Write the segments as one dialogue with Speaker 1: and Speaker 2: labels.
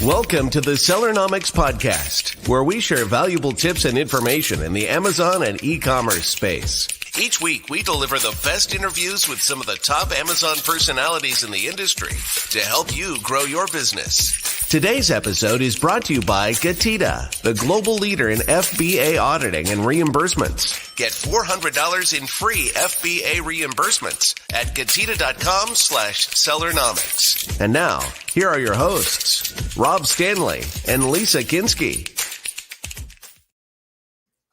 Speaker 1: Welcome to the Sellernomics podcast, where we share valuable tips and information in the Amazon and e-commerce space. Each week, we deliver the best interviews with some of the top Amazon personalities in the industry to help you grow your business. Today's episode is brought to you by GETIDA, the global leader in FBA auditing and reimbursements. Get $400 in free FBA reimbursements at getida.com/Sellernomics. And now, here are your hosts, Rob Stanley and Lisa Kinski.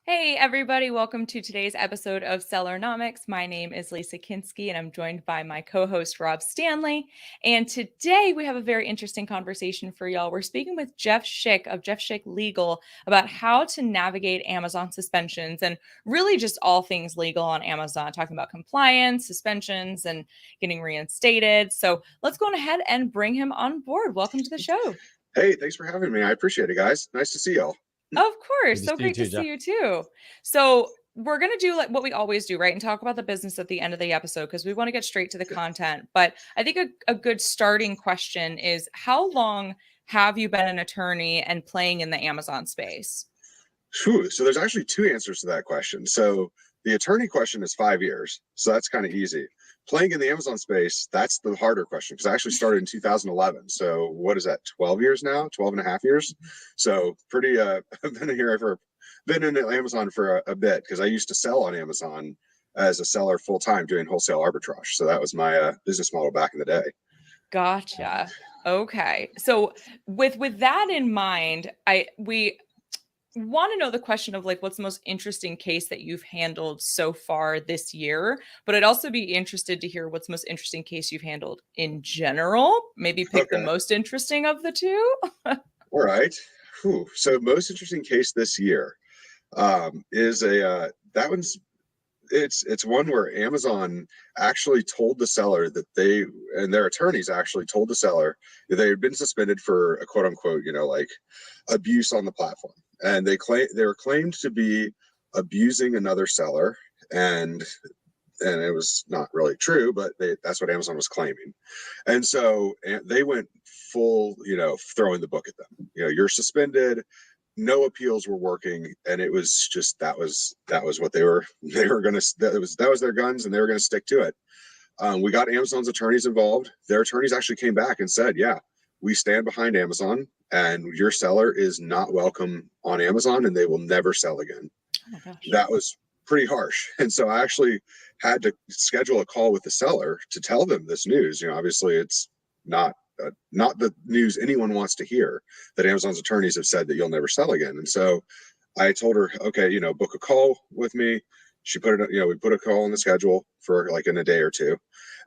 Speaker 2: Hey everybody, welcome to today's episode of Sellernomics. My name is Lisa Kinski and I'm joined by my co-host Rob Stanley. And today we have a very interesting conversation for y'all. We're speaking with Jeff Schick of Jeff Schick Legal about how to navigate Amazon suspensions and really just all things legal on Amazon, talking about compliance, suspensions, and getting reinstated. So let's go ahead and bring him on board. Welcome to the show.
Speaker 3: Hey, thanks for having me. I appreciate it, guys. Nice to see y'all.
Speaker 2: Of course. So great to see you too. So we're going to do like what we always do, right? And talk about the business at the end of the episode because we want to get straight to the content. But I think a good starting question is, how long have you been an attorney and playing in the Amazon space?
Speaker 3: So there's actually two answers to that question. So the attorney question is 5 years. So that's kind of easy. Playing in the Amazon space, that's the harder question because I actually started in 2011. So what is that, 12 years now, 12 and a half years? So pretty, I've been in Amazon for a bit because I used to sell on Amazon as a seller full-time doing wholesale arbitrage. So that was my business model back in the day.
Speaker 2: Gotcha. Okay. So with that in mind, we want to know the question of like, what's the most interesting case that you've handled so far this year, but I'd also be interested to hear what's the most interesting case you've handled in general. Maybe pick the most interesting of the two.
Speaker 3: All right. So most interesting case this year is it's one where Amazon actually told the seller that their attorneys actually told the seller that they had been suspended for a quote unquote, like abuse on the platform. And they were claimed to be abusing another seller, and it was not really true, but that's what Amazon was claiming. And so they went full, throwing the book at them. You're suspended. No appeals were working, and it was just that was what they were gonna. That was their guns, and they were gonna stick to it. We got Amazon's attorneys involved. Their attorneys actually came back and said, "Yeah, we stand behind Amazon, and your seller is not welcome on Amazon, and they will never sell again."
Speaker 2: Oh my gosh.
Speaker 3: That was pretty harsh, and so I actually had to schedule a call with the seller to tell them this news. Obviously, it's not the news anyone wants to hear, that Amazon's attorneys have said that you'll never sell again. And so I told her, okay, book a call with me. She put it, we put a call on the schedule for like in a day or two.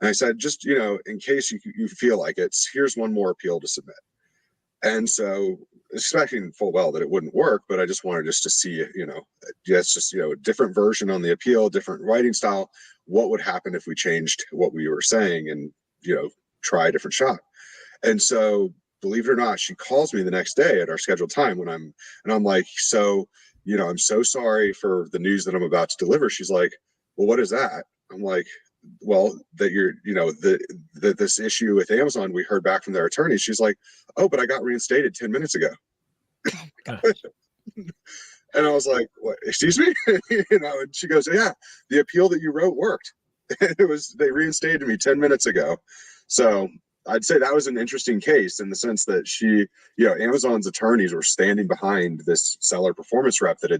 Speaker 3: And I said, just, in case you feel like here's one more appeal to submit. And so expecting full well that it wouldn't work, but I just wanted to see, it's just, a different version on the appeal, different writing style. What would happen if we changed what we were saying and, try a different shot? And so, believe it or not, she calls me the next day at our scheduled time I'm like, so, I'm so sorry for the news that I'm about to deliver. She's like, well, what is that? I'm like, well, that that this issue with Amazon, we heard back from their attorneys. She's like, oh, but I got reinstated 10 minutes ago.
Speaker 2: Oh my gosh.
Speaker 3: And I was like, what, excuse me? And she goes, yeah, the appeal that you wrote worked. They reinstated me 10 minutes ago. So I'd say that was an interesting case in the sense that Amazon's attorneys were standing behind this seller performance rep that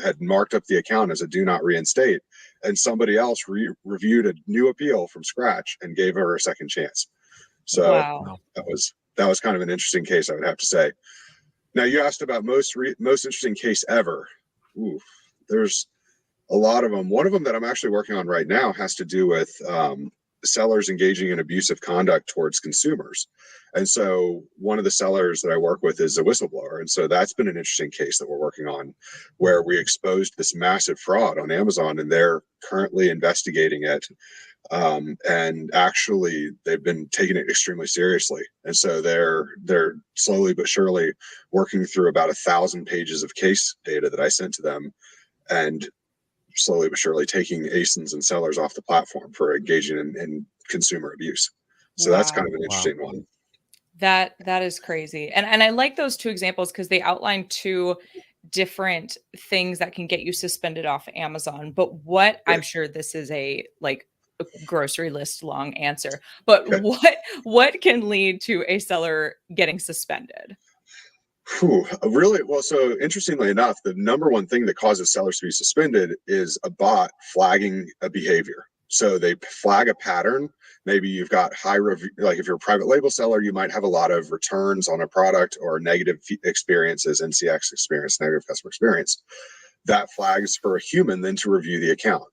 Speaker 3: had marked up the account as a do not reinstate, and somebody else reviewed a new appeal from scratch and gave her a second chance. So
Speaker 2: wow.
Speaker 3: that was kind of an interesting case, I would have to say. Now, you asked about most interesting case ever. Ooh, there's a lot of them. One of them that I'm actually working on right now has to do with sellers engaging in abusive conduct towards consumers. And so one of the sellers that I work with is a whistleblower. And so that's been an interesting case that we're working on, where we exposed this massive fraud on Amazon, and they're currently investigating it. And actually they've been taking it extremely seriously. And so they're slowly but surely working through about 1,000 pages of case data that I sent to them, and slowly but surely taking ASINs and sellers off the platform for engaging in consumer abuse. So that's kind of an interesting one.
Speaker 2: That is crazy. And I like those two examples because they outline two different things that can get you suspended off Amazon. But what
Speaker 3: Right.
Speaker 2: I'm sure this is a grocery list long answer, but
Speaker 3: Okay.
Speaker 2: what can lead to a seller getting suspended?
Speaker 3: Really? Well, so interestingly enough, the number one thing that causes sellers to be suspended is a bot flagging a behavior. So they flag a pattern. Maybe you've got high review, like if you're a private label seller, you might have a lot of returns on a product or negative experiences, NCX experience, negative customer experience. That flags for a human then to review the account.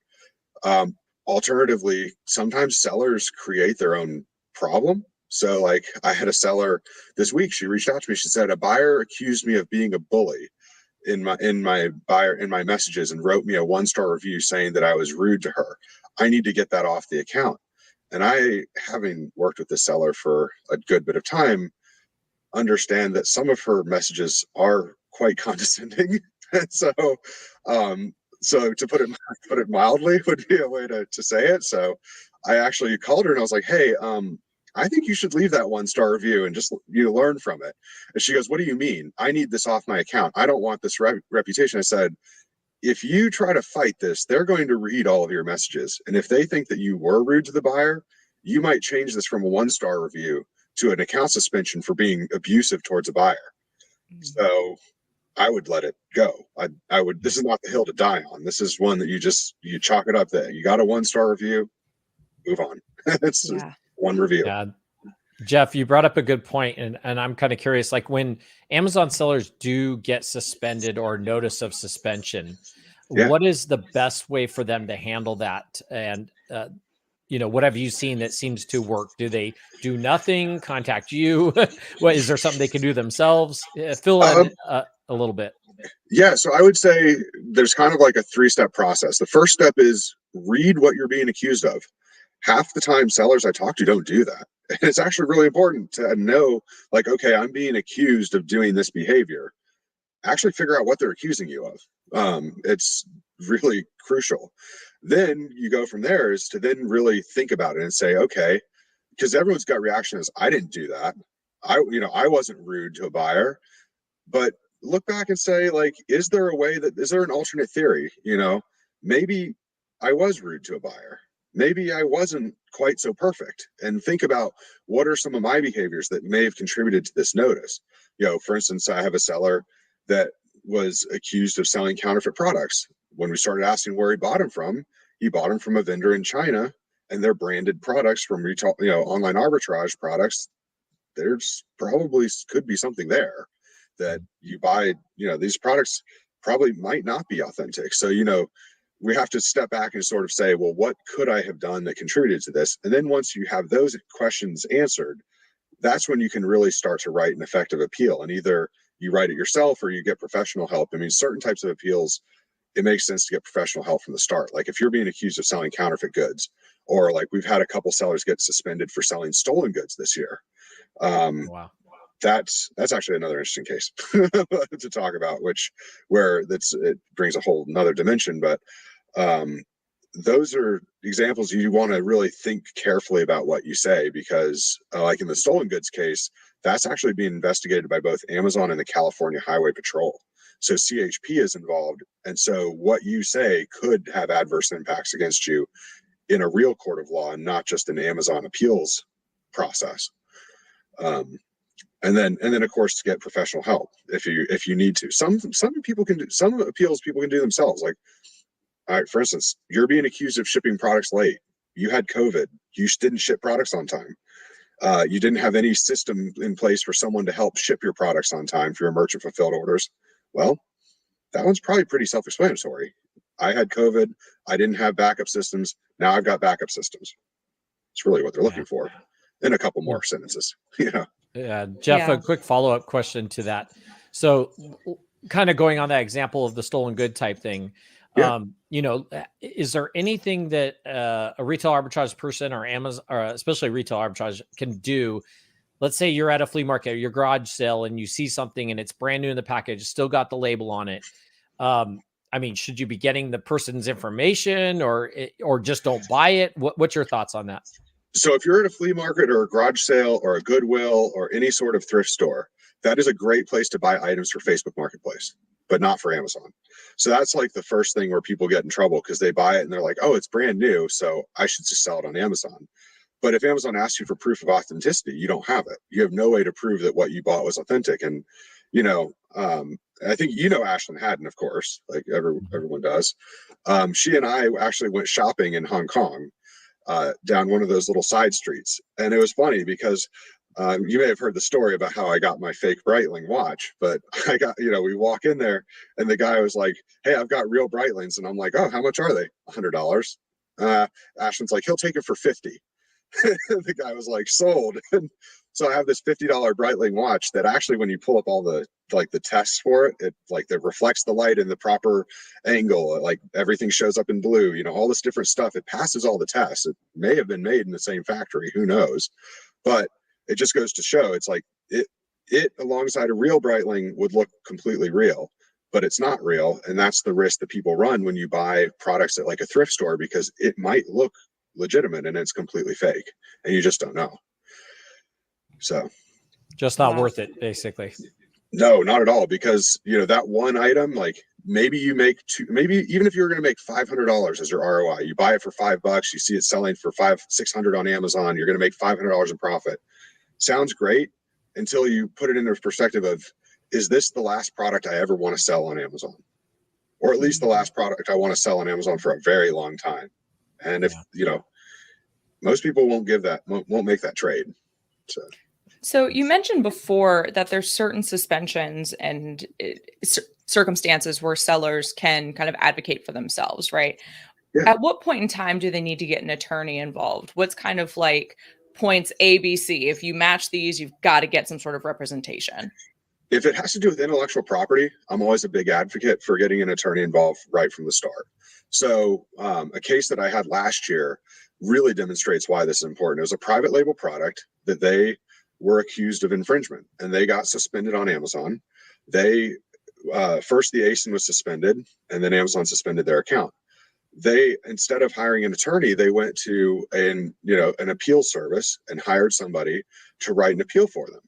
Speaker 3: Um, Alternatively, sometimes sellers create their own problem. So, like, I had a seller this week. She reached out to me. She said a buyer accused me of being a bully in my messages and wrote me a 1-star review saying that I was rude to her. I need to get that off the account. And I, having worked with this seller for a good bit of time, understand that some of her messages are quite condescending. so, um, so to put it mildly would be a way to say it. So, I actually called her and I was like, "Hey, I think you should leave that 1-star review and just learn from it." And she goes, "What do you mean? I need this off my account. I don't want this reputation." I said, "If you try to fight this, they're going to read all of your messages, and if they think that you were rude to the buyer, you might change this from a 1-star review to an account suspension for being abusive towards a buyer." So I would let it go. I would. This is not the hill to die on. This is one that you chalk it up. That you got a 1-star review, move on. It's
Speaker 2: Yeah.
Speaker 3: one review.
Speaker 4: Yeah. Jeff, you brought up a good point, and I'm kind of curious, like when Amazon sellers do get suspended or notice of suspension,
Speaker 3: Yeah.
Speaker 4: what is the best way for them to handle that? And, what have you seen that seems to work? Do they do nothing, contact you? What, is there something they can do themselves? Fill in a little bit.
Speaker 3: Yeah, so I would say there's kind of like a 3-step process. The first step is read what you're being accused of. Half the time, sellers I talk to don't do that. And it's actually really important to know, like, okay, I'm being accused of doing this behavior. Actually figure out what they're accusing you of. It's really crucial. Then you go from there is to then really think about it and say, okay, because everyone's gut reaction is, I didn't do that. I wasn't rude to a buyer. But look back and say, like, is there an alternate theory? Maybe I was rude to a buyer. Maybe I wasn't quite so perfect. And think about what are some of my behaviors that may have contributed to this notice. For instance, I have a seller that was accused of selling counterfeit products. When we started asking where he bought them from a vendor in China, and they're branded products from retail, online arbitrage products. There's probably could be something there that you buy. These products probably might not be authentic. So, we have to step back and sort of say, well, what could I have done that contributed to this? And then once you have those questions answered, that's when you can really start to write an effective appeal. And either you write it yourself or you get professional help. I mean, certain types of appeals, it makes sense to get professional help from the start. Like if you're being accused of selling counterfeit goods, or like we've had a couple sellers get suspended for selling stolen goods this year.
Speaker 4: Wow.
Speaker 3: That's actually another interesting case to talk about, it brings a whole another dimension. But those are examples you want to really think carefully about what you say, because like in the stolen goods case, that's actually being investigated by both Amazon and the California Highway Patrol. So CHP is involved. And so what you say could have adverse impacts against you in a real court of law and not just an Amazon appeals process. And then of course to get professional help if you need to. Some appeals people can do themselves. Like, all right, for instance, you're being accused of shipping products late. You had COVID. You didn't ship products on time. You didn't have any system in place for someone to help ship your products on time for your merchant fulfilled orders. Well, that one's probably pretty self-explanatory. I had COVID. I didn't have backup systems. Now I've got backup systems. It's really what they're looking for. In a couple more sentences.
Speaker 4: Jeff, a quick follow-up question to that. So kind of going on that example of the stolen good type thing, is there anything that a retail arbitrage person or Amazon, or especially retail arbitrage, can do? Let's say you're at a flea market or your garage sale and you see something and it's brand new in the package, still got the label on it. Should you be getting the person's information or just don't buy it? What's your thoughts on that?
Speaker 3: So if you're at a flea market or a garage sale or a Goodwill or any sort of thrift store, that is a great place to buy items for Facebook Marketplace, but not for Amazon. So that's like the first thing where people get in trouble because they buy it and they're like, oh, it's brand new, so I should just sell it on Amazon. But if Amazon asks you for proof of authenticity, you don't have it. You have no way to prove that what you bought was authentic. And, I think Ashlyn Haddon, of course, like everyone does. She and I actually went shopping in Hong Kong, down one of those little side streets. And it was funny because you may have heard the story about how I got my fake Breitling watch, but we walk in there and the guy was like, hey, I've got real Breitlings. And I'm like, oh, how much are they? $100. Ashlyn's like, he'll take it for 50. The guy was like, sold. And so I have this $50 Breitling watch that actually, when you pull up all the tests for it, that reflects the light in the proper angle, like everything shows up in blue, all this different stuff. It passes all the tests. It may have been made in the same factory, who knows? But it just goes to show, it's like it alongside a real Breitling would look completely real, but it's not real. And that's the risk that people run when you buy products at like a thrift store, because it might look legitimate and it's completely fake and you just don't know. So
Speaker 4: just not worth it, basically.
Speaker 3: No, not at all, because that one item, like maybe you make maybe even if you're going to make $500 as your ROI, you buy it for $5, you see it selling for $600 on Amazon, you're going to make $500 in profit. Sounds great until you put it in the perspective of, is this the last product I ever want to sell on Amazon, or at least the last product I want to sell on Amazon for a very long time? And if most people won't make that trade.
Speaker 2: So you mentioned before that there's certain suspensions and circumstances where sellers can kind of advocate for themselves, right? Yeah. At what point in time do they need to get an attorney involved? What's kind of like points A, B, C? If you match these, you've got to get some sort of representation.
Speaker 3: If it has to do with intellectual property, I'm always a big advocate for getting an attorney involved right from the start. So a case that I had last year really demonstrates why this is important. It was a private label product that they were accused of infringement, and they got suspended on Amazon. They first the ASIN was suspended, and then Amazon suspended their account. They, instead of hiring an attorney, they went to an appeal service and hired somebody to write an appeal for them.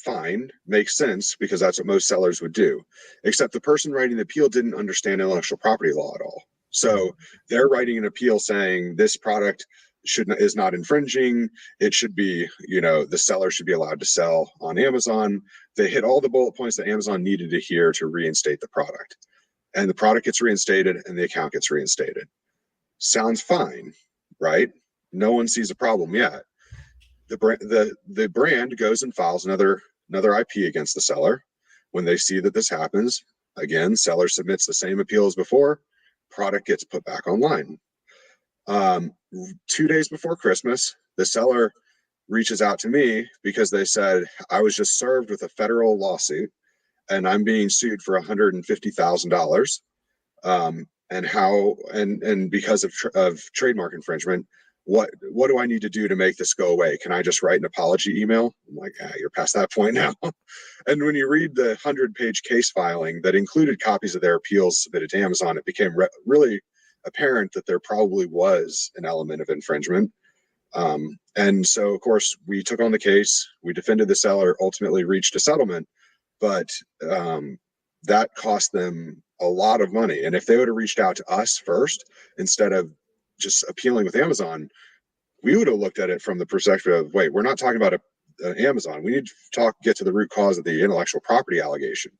Speaker 3: Fine, makes sense, because that's what most sellers would do. Except the person writing the appeal didn't understand intellectual property law at all. So they're writing an appeal saying this product is not infringing. It should be, the seller should be allowed to sell on Amazon. They hit all the bullet points that Amazon needed to hear to reinstate the product. And the product gets reinstated and the account gets reinstated. Sounds fine, right? No one sees a problem yet. The brand goes and files another IP against the seller. When they see that this happens, again, seller submits the same appeal as before, product gets put back online. 2 days before Christmas, the seller reaches out to me because they said, I was just served with a federal lawsuit and I'm being sued for $150,000. And because of trademark infringement, what do I need to do to make this go away? Can I just write an apology email? I'm like, you're past that point now. And when you read the 100-page case filing that included copies of their appeals submitted to Amazon, it became really apparent that there probably was an element of infringement. And so, of course, we took on the case, we defended the seller, ultimately reached a settlement, but that cost them a lot of money. And if they would have reached out to us first, instead of just appealing with Amazon, we would have looked at it from the perspective of, wait, we're not talking about Amazon. We need to get to the root cause of the intellectual property allegation.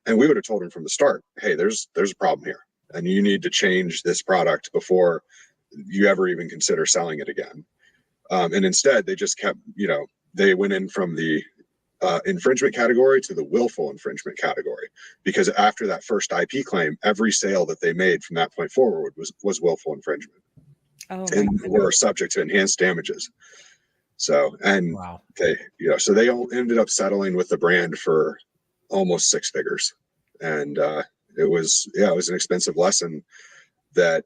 Speaker 3: And we would have told them from the start, hey, there's a problem here, and you need to change this product before you ever even consider selling it again. And instead, they just kept, they went in from the infringement category to the willful infringement category, because after that first IP claim, every sale that they made from that point forward was willful infringement. And were subject to enhanced damages. So, and wow. So they all ended up settling with the brand for almost 6 figures. And it was an expensive lesson that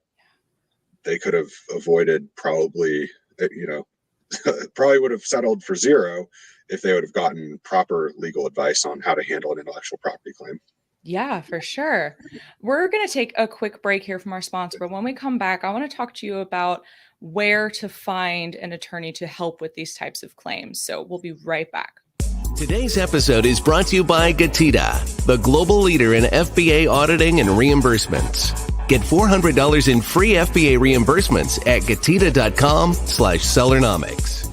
Speaker 3: they could have avoided. Probably would have settled for zero if they would have gotten proper legal advice on how to handle an intellectual property claim.
Speaker 2: Yeah, for sure. We're going to take a quick break here from our sponsor, but when we come back, I want to talk to you about where to find an attorney to help with these types of claims. So we'll be right back.
Speaker 1: Today's episode is brought to you by GETIDA, the global leader in FBA auditing and reimbursements. Get $400 in free FBA reimbursements at getida.com/Sellernomics.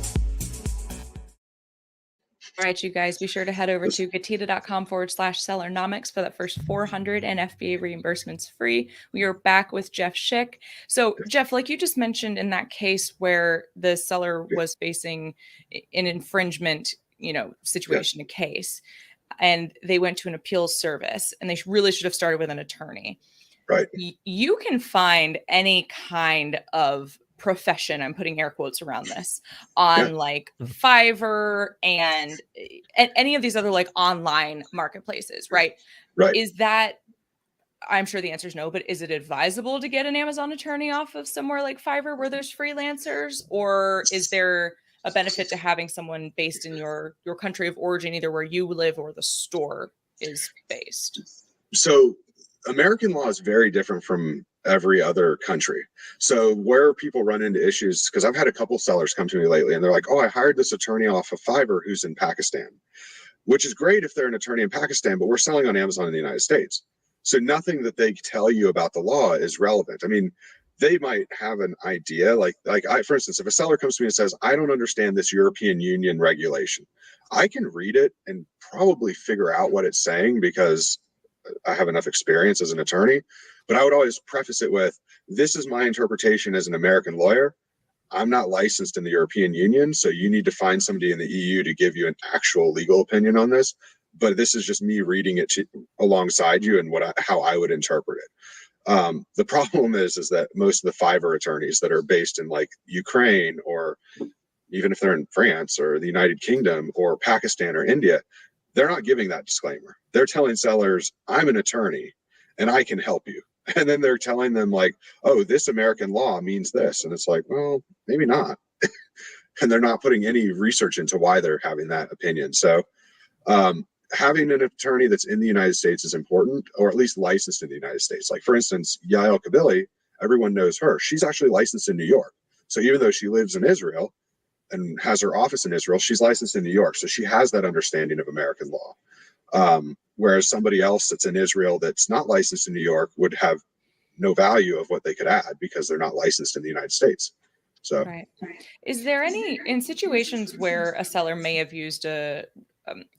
Speaker 2: All right, you guys, be sure to head over to getida.com/Sellernomics for that first 400 and FBA reimbursements free. We are back with Jeff Schick. So, Jeff, like you just mentioned in that case where the seller was facing an infringement, situation, a case, and they went to an appeals service, and they really should have started with an attorney.
Speaker 3: Right.
Speaker 2: You can find any kind of profession, I'm putting air quotes around this, on like Fiverr and any of these other like online marketplaces, right?
Speaker 3: Right.
Speaker 2: Is that, I'm sure the answer is no, but is it advisable to get an Amazon attorney off of somewhere like Fiverr where there's freelancers, or is there a benefit to having someone based in your country of origin, either where you live or the store is based?
Speaker 3: So American law is very different from every other country. So where people run into issues, because I've had a couple sellers come to me lately and they're like, oh, I hired this attorney off of Fiverr who's in Pakistan, which is great if they're an attorney in Pakistan, but we're selling on Amazon in the United States. So nothing that they tell you about the law is relevant. I mean, they might have an idea, for instance, if a seller comes to me and says, I don't understand this European Union regulation, I can read it and probably figure out what it's saying because I have enough experience as an attorney. But I would always preface it with, this is my interpretation as an American lawyer. I'm not licensed in the European Union, so you need to find somebody in the EU to give you an actual legal opinion on this. But this is just me reading it alongside you and how I would interpret it. The problem is that most of the Fiverr attorneys that are based in like Ukraine, or even if they're in France or the United Kingdom or Pakistan or India, they're not giving that disclaimer. They're telling sellers, I'm an attorney and I can help you. And then they're telling them like, oh, this American law means this. And it's like, well, maybe not. And they're not putting any research into why they're having that opinion. So having an attorney that's in the United States is important, or at least licensed in the United States. Like, for instance, Yael Kabili, everyone knows her. She's actually licensed in New York. So even though she lives in Israel and has her office in Israel, she's licensed in New York. So she has that understanding of American law. Whereas somebody else that's in Israel that's not licensed in New York would have no value of what they could add because they're not licensed in the United States. So,
Speaker 2: right. Is there any, in situations where a seller may have used a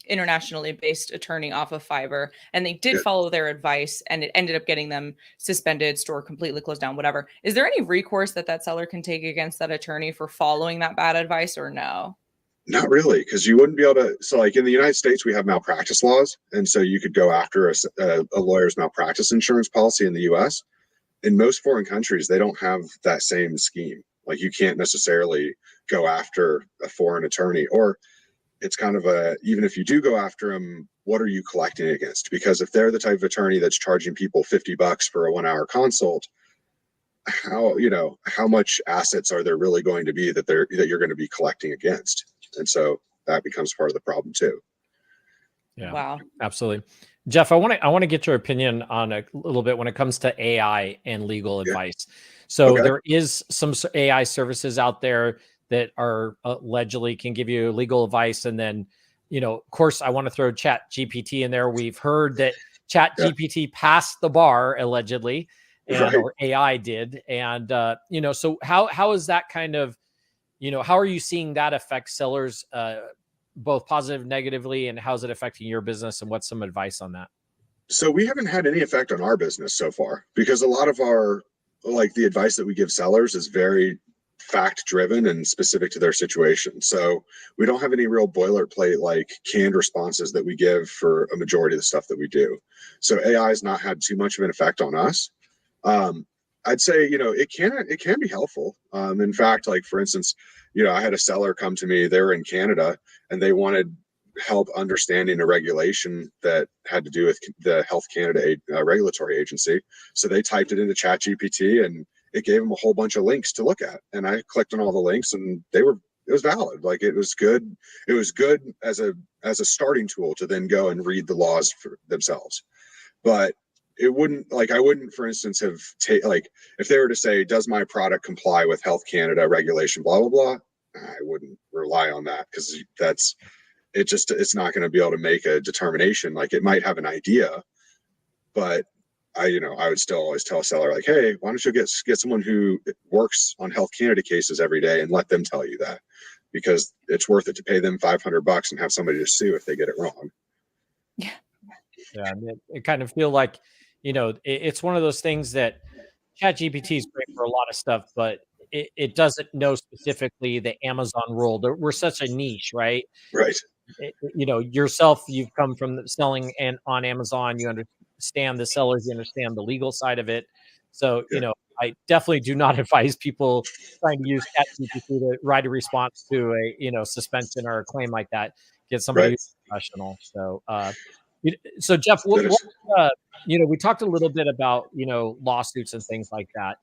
Speaker 2: internationally based attorney off of Fiverr and they did follow their advice and it ended up getting them suspended, store completely closed down, whatever, is there any recourse that seller can take against that attorney for following that bad advice, or no?
Speaker 3: Not really, because you wouldn't be able to. So like in the United States, we have malpractice laws. And so you could go after a lawyer's malpractice insurance policy in the US. In most foreign countries, they don't have that same scheme. Like you can't necessarily go after a foreign attorney, or it's kind of even if you do go after them, what are you collecting against? Because if they're the type of attorney that's charging people $50 for a 1-hour consult, how much assets are there really going to be that you're going to be collecting against? And so that becomes part of the problem too.
Speaker 4: Yeah,
Speaker 2: wow,
Speaker 4: absolutely. Jeff, I want to get your opinion on a little bit when it comes to AI and legal advice. So there is some AI services out there that are allegedly can give you legal advice. And then, of course, I want to throw Chat GPT in there. We've heard that Chat GPT passed the bar allegedly, or AI did. And, so how is that kind of, how are you seeing that affect sellers, both positive, negatively, and how's it affecting your business, and what's some advice on that?
Speaker 3: So we haven't had any effect on our business so far, because a lot of the advice that we give sellers is very fact driven and specific to their situation. So we don't have any real boilerplate, like canned responses that we give for a majority of the stuff that we do. So AI has not had too much of an effect on us. I'd say, it can be helpful. In fact, like for instance, I had a seller come to me, they were in Canada and they wanted help understanding a regulation that had to do with the Health Canada regulatory agency. So they typed it into ChatGPT and it gave them a whole bunch of links to look at. And I clicked on all the links and it was valid. Like it was good. It was good as a starting tool to then go and read the laws for themselves. But it wouldn't, like, I wouldn't, for instance, have like, if they were to say, does my product comply with Health Canada regulation, blah, blah, blah, I wouldn't rely on that, because it's not going to be able to make a determination. Like, it might have an idea, but I would still always tell a seller, like, hey, why don't you get someone who works on Health Canada cases every day and let them tell you that, because it's worth it to pay them $500 and have somebody to sue if they get it wrong.
Speaker 2: Yeah.
Speaker 4: Yeah. I mean, it kind of feel like, it's one of those things that ChatGPT is great for a lot of stuff, but it doesn't know specifically the Amazon rule. We're such a niche, right?
Speaker 3: Right.
Speaker 4: Yourself, you've come from selling and on Amazon, you understand the sellers, you understand the legal side of it. So, I definitely do not advise people trying to use ChatGPT to write a response to a, suspension or a claim like that. Get somebody who's professional. So Jeff, we talked a little bit about, lawsuits and things like that.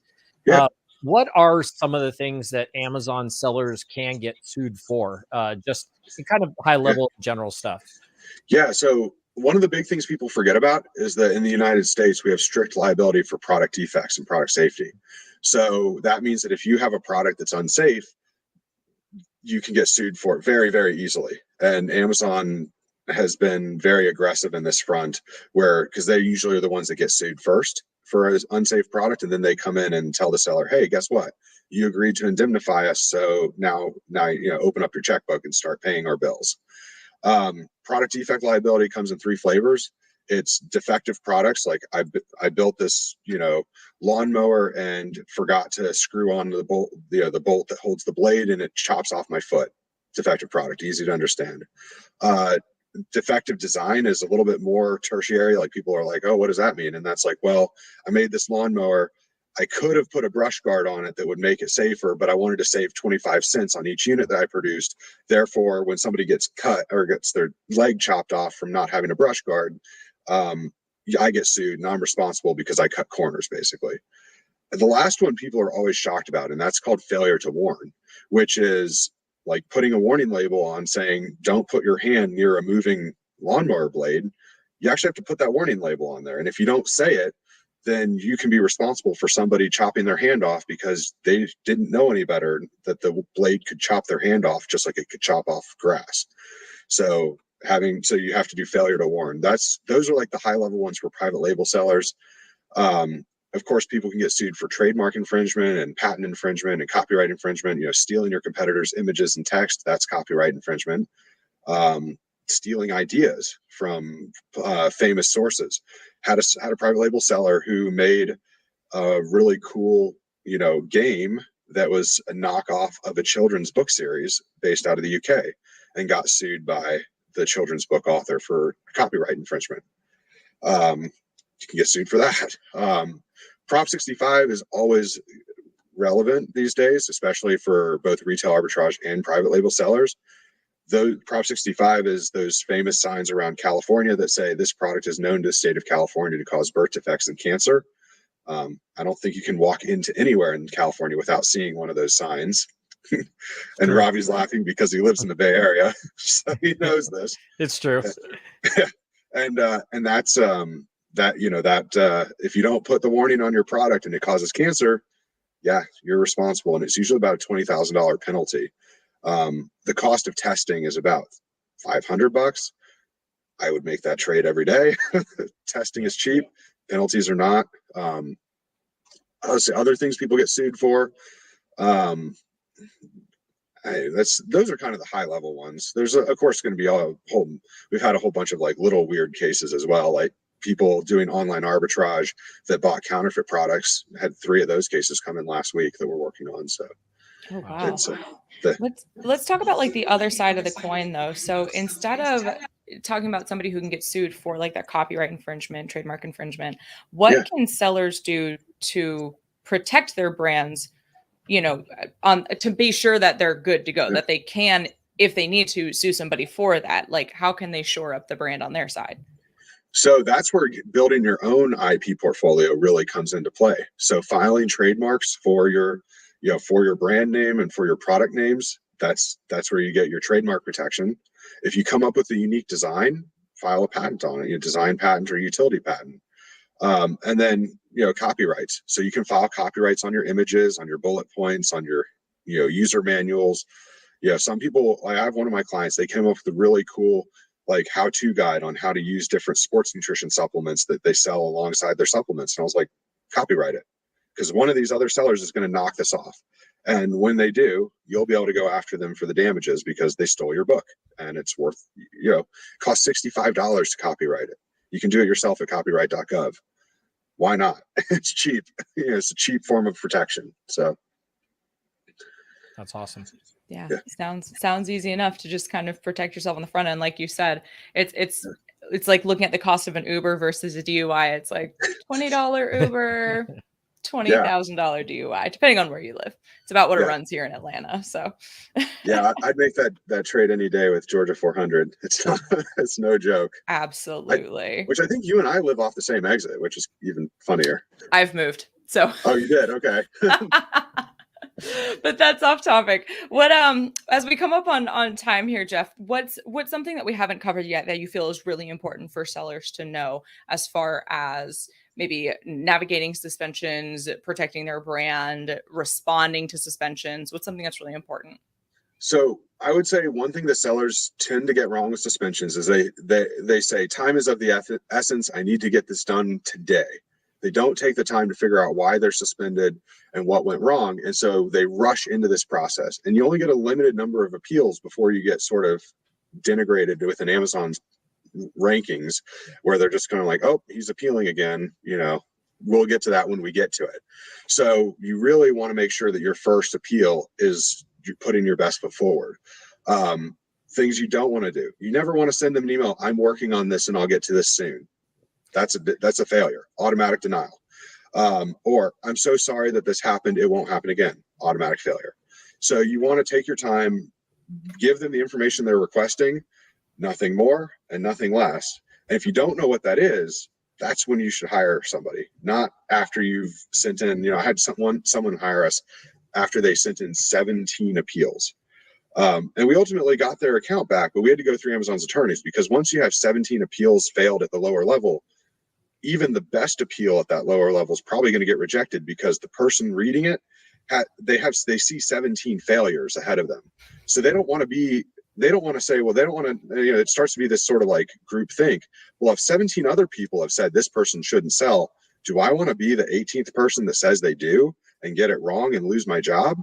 Speaker 3: Yeah.
Speaker 4: What are some of the things that Amazon sellers can get sued for? Just kind of high level general stuff.
Speaker 3: Yeah. So one of the big things people forget about is that in the United States, we have strict liability for product defects and product safety. So that means that if you have a product that's unsafe, you can get sued for it very, very easily. And Amazon has been very aggressive in this front, because they usually are the ones that get sued first for an unsafe product, and then they come in and tell the seller, hey, guess what, you agreed to indemnify us, so now open up your checkbook and start paying our bills. Product defect liability comes in 3 flavors. It's defective products, like I built this lawnmower and forgot to screw on the bolt, the bolt that holds the blade, and it chops off my foot. Defective product, easy to understand. Defective design is a little bit more tertiary. Like, people are like, oh, what does that mean? And that's like, well, I made this lawnmower, I could have put a brush guard on it that would make it safer, but I wanted to save 25 cents on each unit that I produced. Therefore, when somebody gets cut or gets their leg chopped off from not having a brush guard, I get sued, and I'm responsible because I cut corners, basically. And the last one people are always shocked about, and that's called failure to warn, which is like putting a warning label on saying, don't put your hand near a moving lawnmower blade. You actually have to put that warning label on there. And if you don't say it, then you can be responsible for somebody chopping their hand off because they didn't know any better, that the blade could chop their hand off just like it could chop off grass. So you have to do failure to warn. Those are like the high level ones for private label sellers. Of course, people can get sued for trademark infringement and patent infringement and copyright infringement. Stealing your competitors' images and text, that's copyright infringement. Stealing ideas from famous sources. Had a private label seller who made a really cool, game that was a knockoff of a children's book series based out of the UK, and got sued by the children's book author for copyright infringement. You can get sued for that. Prop 65 is always relevant these days, especially for both retail arbitrage and private label sellers. Though Prop 65 is those famous signs around California that say this product is known to the state of California to cause birth defects and cancer. I don't think you can walk into anywhere in California without seeing one of those signs. And
Speaker 4: True.
Speaker 3: Robbie's laughing because he lives in the Bay Area, so he knows this.
Speaker 4: It's true.
Speaker 3: And that's if you don't put the warning on your product and it causes cancer, yeah, you're responsible. And it's usually about a $20,000 penalty. The cost of testing is about $500. I would make that trade every day. Testing is cheap. Penalties are not. Other things people get sued for. Those are kind of the high level ones. There's of course going to be we've had a whole bunch of like little weird cases as well, like people doing online arbitrage that bought counterfeit products. Had 3 of those cases come in last week that we're working on. So
Speaker 2: oh wow. Let's talk about like the other side of the coin though. So instead of talking about somebody who can get sued for like that copyright infringement, trademark infringement, what can sellers do to protect their brands, to be sure that they're good to go, that they can, if they need to, sue somebody for that? Like, how can they shore up the brand on their side?
Speaker 3: So that's where building your own IP portfolio really comes into play. So filing trademarks for your brand name and for your product names, that's where you get your trademark protection. If you come up with a unique design, file a patent on it, design patent or utility patent. And then, copyrights. So you can file copyrights on your images, on your bullet points, on your, user manuals. Some people, like I have one of my clients, they came up with a really cool like how-to guide on how to use different sports nutrition supplements that they sell alongside their supplements. And I was like, copyright it, because one of these other sellers is going to knock this off. And when they do, you'll be able to go after them for the damages because they stole your book, and it's worth, costs $65 to copyright it. You can do it yourself at copyright.gov. Why not? It's cheap. It's a cheap form of protection. So
Speaker 4: that's awesome.
Speaker 2: Yeah. Sounds easy enough to just kind of protect yourself on the front end. Like you said, it's like looking at the cost of an Uber versus a DUI. It's like $20 Uber, $20,000 DUI, depending on where you live. It's about what it runs here in Atlanta. So
Speaker 3: yeah, I'd make that trade any day with Georgia 400. It's no joke.
Speaker 2: Absolutely.
Speaker 3: Which I think you and I live off the same exit, which is even funnier.
Speaker 2: I've moved. So
Speaker 3: oh, you did? Okay.
Speaker 2: But that's off topic. What as we come up on time here, Jeff, what's something that we haven't covered yet that you feel is really important for sellers to know as far as maybe navigating suspensions, protecting their brand, responding to suspensions? What's something that's really important?
Speaker 3: So I would say one thing that sellers tend to get wrong with suspensions is they say time is of the essence. I need to get this done today. They don't take the time to figure out why they're suspended and what went wrong. And so they rush into this process, and you only get a limited number of appeals before you get sort of denigrated within Amazon's rankings, where they're just kind of like, oh, he's appealing again. We'll get to that when we get to it. So you really want to make sure that your first appeal is you're putting your best foot forward. Things you don't want to do. You never want to send them an email, I'm working on this and I'll get to this soon. That's a failure. Automatic denial. Or I'm so sorry that this happened, it won't happen again. Automatic failure. So you want to take your time, give them the information they're requesting, nothing more and nothing less. And if you don't know what that is, that's when you should hire somebody, not after you've sent in, I had someone hire us after they sent in 17 appeals. And we ultimately got their account back, but we had to go through Amazon's attorneys, because once you have 17 appeals failed at the lower level, even the best appeal at that lower level is probably going to get rejected, because the person reading it, they see 17 failures ahead of them. So they don't want to say, well, they don't want to, it starts to be this sort of like group think. Well, if 17 other people have said this person shouldn't sell, do I want to be the 18th person that says they do and get it wrong and lose my job?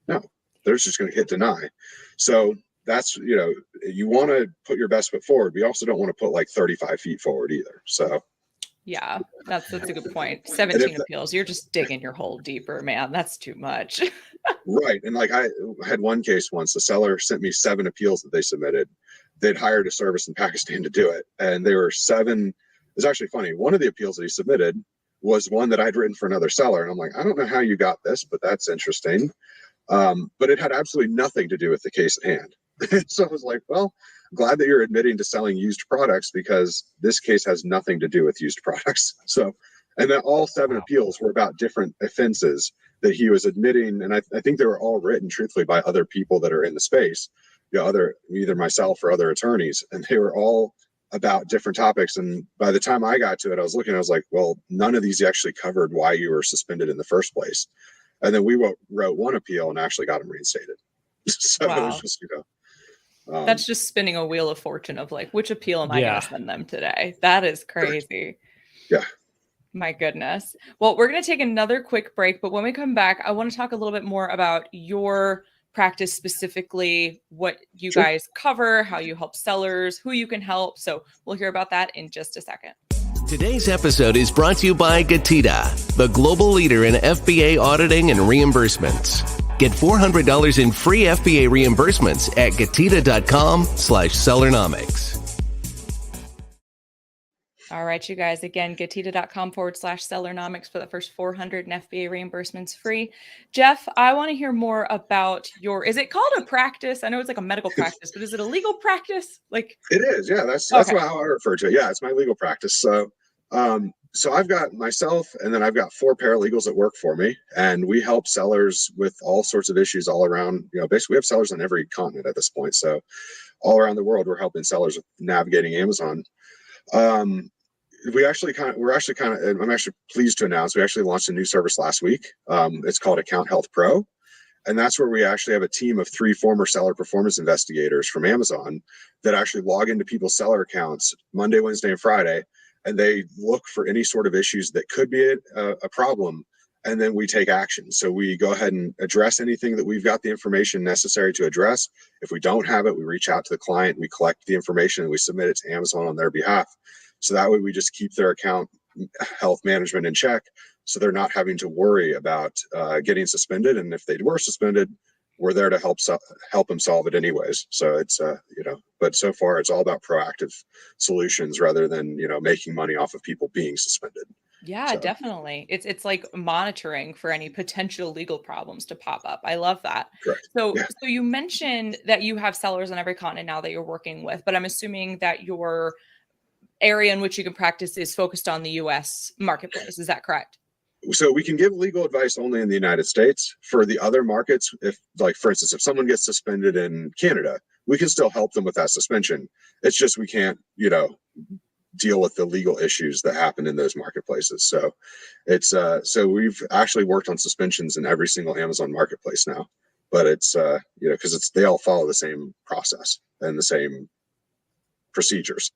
Speaker 3: No, they're just going to hit deny. So that's, you want to put your best foot forward. We also don't want to put like 35 feet forward either. So
Speaker 2: yeah, that's a good point. 17 appeals. You're just digging your hole deeper, man. That's too much.
Speaker 3: Right. And like I had one case once, the seller sent me 7 appeals that they submitted. They'd hired a service in Pakistan to do it. And they were 7. It's actually funny. One of the appeals that he submitted was one that I'd written for another seller. And I'm like, I don't know how you got this, but that's interesting. But it had absolutely nothing to do with the case at hand. So I was like, well, I'm glad that you're admitting to selling used products, because this case has nothing to do with used products. So, and then all 7 appeals were about different offenses that he was admitting. And I think they were all written truthfully by other people that are in the space, either myself or other attorneys. And they were all about different topics. And by the time I got to it, I was like, well, none of these actually covered why you were suspended in the first place. And then we wrote one appeal and actually got him reinstated. So it was just,
Speaker 2: that's just spinning a wheel of fortune of like, which appeal am I going to send them today? That is crazy.
Speaker 3: Yeah.
Speaker 2: My goodness. Well, we're going to take another quick break, but when we come back, I want to talk a little bit more about your practice, specifically what you guys cover, how you help sellers, who you can help. So we'll hear about that in just a second.
Speaker 1: Today's episode is brought to you by GETIDA, the global leader in FBA auditing and reimbursements. Get $400 in free FBA reimbursements at GETIDA.com/Sellernomics.
Speaker 2: All right, you guys, again, GETIDA.com/Sellernomics for the first 400 in FBA reimbursements free. Jeff, I want to hear more about is it called a practice? I know it's like a medical practice, but is it a legal practice? Like
Speaker 3: it is. Yeah, that's how I refer to it. Yeah, it's my legal practice. So, so I've got myself, and then I've got 4 paralegals that work for me, and we help sellers with all sorts of issues all around. Basically we have sellers on every continent at this point. So all around the world, we're helping sellers with navigating Amazon. we're actually kind of, I'm actually pleased to announce we actually launched a new service last week. It's called Account Health Pro. And that's where we actually have a team of 3 former seller performance investigators from Amazon that actually log into people's seller accounts Monday, Wednesday, and Friday. And they look for any sort of issues that could be a problem. And then we take action. So we go ahead and address anything that we've got the information necessary to address. If we don't have it, we reach out to the client, we collect the information, and we submit it to Amazon on their behalf. So that way we just keep their account health management in check. So they're not having to worry about getting suspended. And if they were suspended, we're there to help them solve it anyways. So it's, but so far it's all about proactive solutions rather than, making money off of people being suspended.
Speaker 2: Yeah, definitely. It's like monitoring for any potential legal problems to pop up. I love that.
Speaker 3: Correct.
Speaker 2: So you mentioned that you have sellers on every continent now that you're working with, but I'm assuming that your area in which you can practice is focused on the US marketplace. Is that correct?
Speaker 3: So we can give legal advice only in the United States. For the other markets, for instance, if someone gets suspended in Canada, we can still help them with that suspension. It's just we can't, deal with the legal issues that happen in those marketplaces. So it's so we've actually worked on suspensions in every single Amazon marketplace now, but it's because they all follow the same process and the same procedures.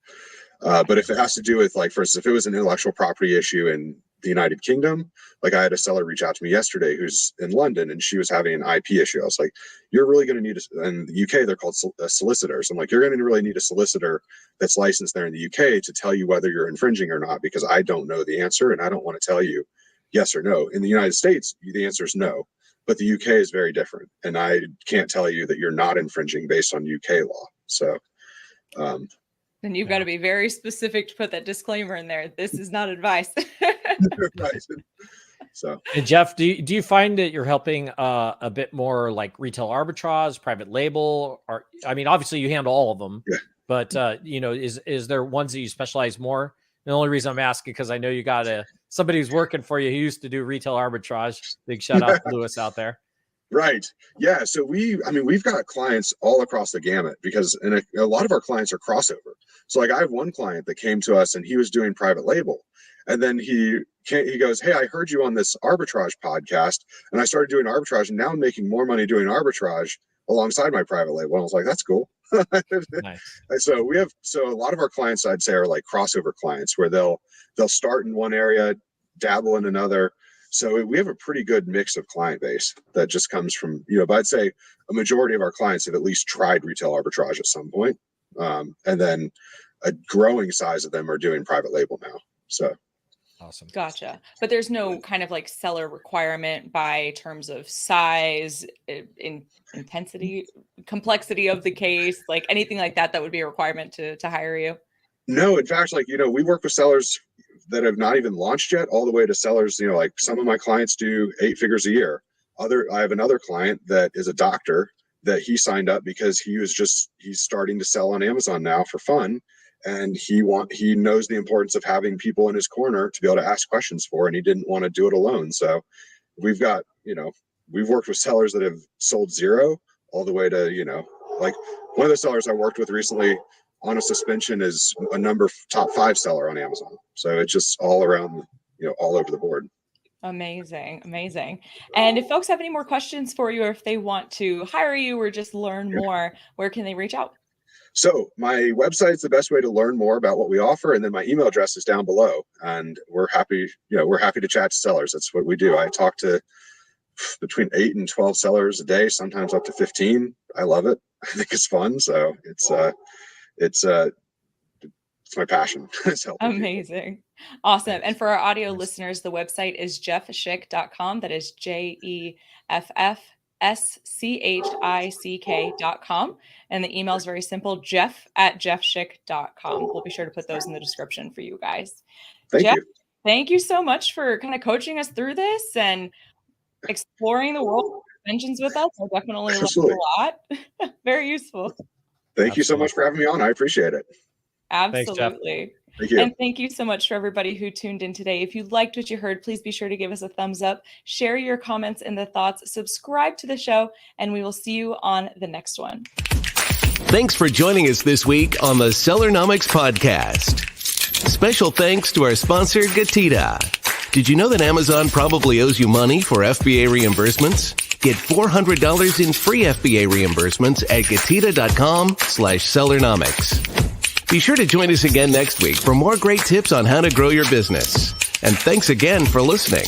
Speaker 3: But if it has to do with, like, for instance, if it was an intellectual property issue in the United Kingdom, like I had a seller reach out to me yesterday who's in London and she was having an IP issue. I was like, you're really going to need in the UK, they're called solicitors. I'm like, you're going to really need a solicitor that's licensed there in the UK to tell you whether you're infringing or not, because I don't know the answer and I don't want to tell you yes or no. In the United States, the answer is no, but the UK is very different. And I can't tell you that you're not infringing based on UK law. So,
Speaker 2: then you've got to be very specific to put that disclaimer in there. This is not advice.
Speaker 3: Right. So,
Speaker 4: and Jeff, do you find that you're helping a bit more like retail arbitrage, private label, or obviously you handle all of them, but is there ones that you specialize more? The only reason I'm asking because I know you got somebody who's working for you who used to do retail arbitrage. Big shout out to Lewis out there.
Speaker 3: Right. Yeah. So we've got clients all across the gamut because a lot of our clients are crossover. So like I have one client that came to us and he was doing private label. And then he goes, hey, I heard you on this arbitrage podcast and I started doing arbitrage and now I'm making more money doing arbitrage alongside my private label. And I was like, that's cool. Nice. So a lot of our clients, I'd say, are like crossover clients where they'll start in one area, dabble in another. So we have a pretty good mix of client base that just comes from, but I'd say a majority of our clients have at least tried retail arbitrage at some point. And then a growing size of them are doing private label now. So.
Speaker 4: Awesome.
Speaker 2: Gotcha. But there's no kind of like seller requirement by terms of size, intensity, complexity of the case, like anything like that would be a requirement to hire you?
Speaker 3: No, in fact, we work with sellers that have not even launched yet, all the way to sellers, like some of my clients do 8 figures a year. I have another client that is a doctor that he signed up because he's starting to sell on Amazon now for fun. And he knows the importance of having people in his corner to be able to ask questions for, and he didn't want to do it alone. So we've got, we've worked with sellers that have sold 0 all the way to, like one of the sellers I worked with recently on a suspension is a top 5 seller on Amazon. So it's just all around, all over the board.
Speaker 2: Amazing. And if folks have any more questions for you, or if they want to hire you or just learn more, where can they reach out?
Speaker 3: So my website's the best way to learn more about what we offer. And then my email address is down below, and we're happy to chat to sellers. That's what we do. I talk to between 8 and 12 sellers a day, sometimes up to 15. I love it. I think it's fun. So it's my passion.
Speaker 2: Amazing. People. Awesome. And for our audio listeners, the website is jeffschick.com. That is JEFFSCHICK.com. And the email is very simple, jeff@jeffschick.com. We'll be sure to put those in the description for you guys. Jeff, thank you so much for kind of coaching us through this and exploring the world of suspensions with us. I definitely learned a lot. Very useful.
Speaker 3: Thank you so much for having me on. I appreciate it.
Speaker 2: Absolutely.
Speaker 3: Thank you.
Speaker 2: And thank you so much for everybody who tuned in today. If you liked what you heard, please be sure to give us a thumbs up, share your comments and the thoughts, subscribe to the show, and we will see you on the next one.
Speaker 1: Thanks for joining us this week on the Sellernomics podcast. Special thanks to our sponsor, GETIDA. Did you know that Amazon probably owes you money for FBA reimbursements? Get $400 in free FBA reimbursements at GETIDA.com/Sellernomics. Be sure to join us again next week for more great tips on how to grow your business. And thanks again for listening.